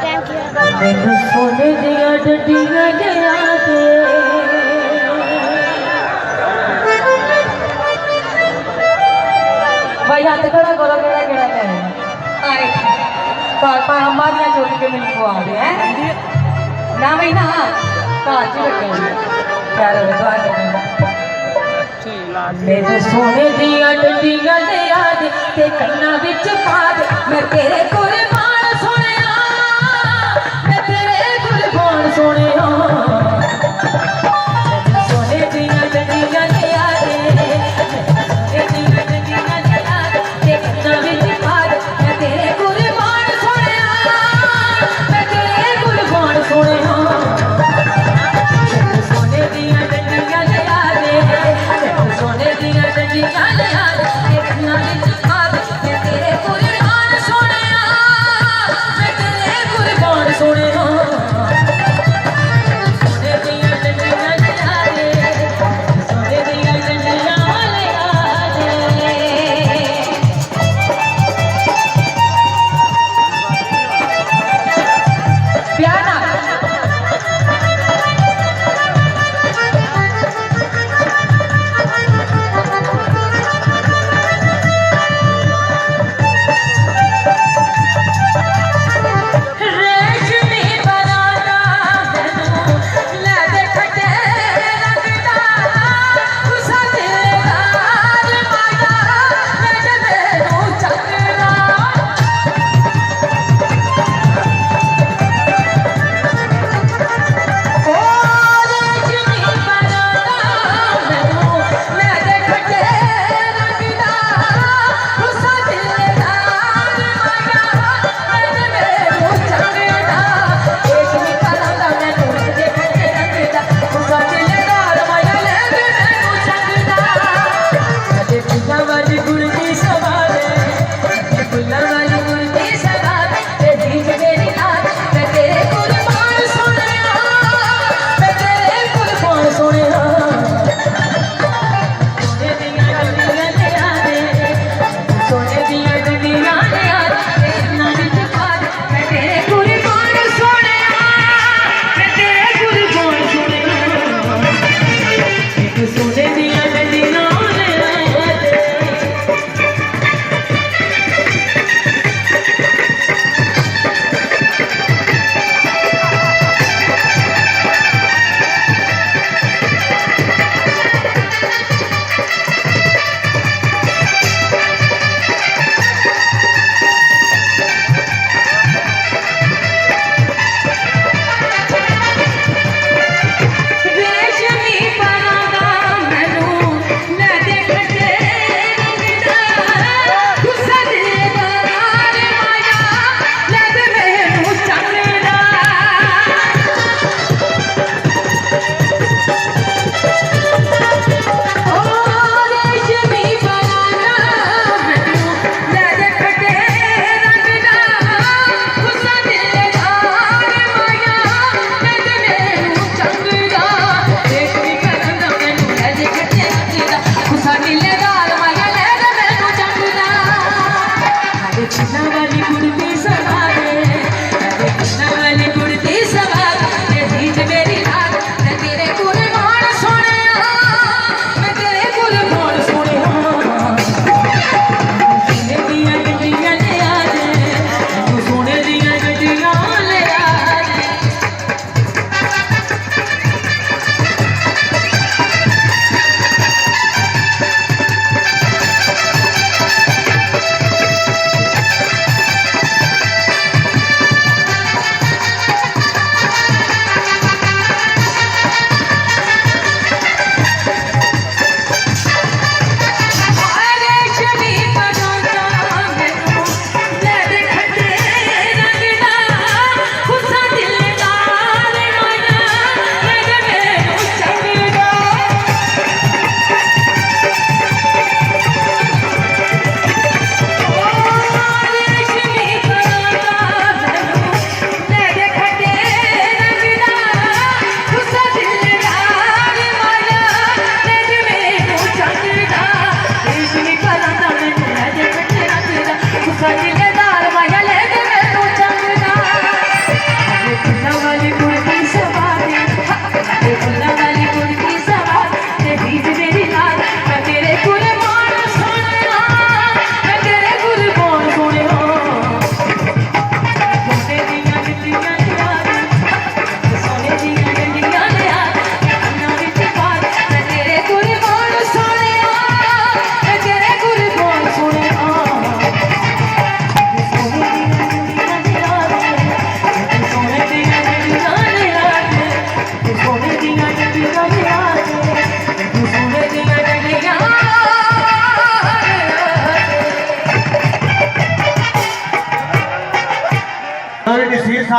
मैनू सोने दिया डडियां दिया दे भाई हाथ खड़ा करो केड़ा केड़ा ले आए पापा हमारियां चोरी के मिल को आ दे हैं ना भाई ना कार च रखे प्यारे मैनू सोने दिया डडियां दिया दे कन्ना विच पा दे मैं तेरे कुर्बान सोनिया मैं तेरे कुर्बान सोनिया सोने दिया डडियां दिया दे सोने दिया डडियां दिया दे कन्ना विच पा दे मैं तेरे कुर्बान सोनिया मैं तेरे कुर्बान सोनिया सोने दिया डडियां दिया दे सोने दिया डडियां दिया दे कन्ना विच पा दे मैं तेरे कुर्बान सोनिया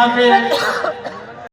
हाफिज।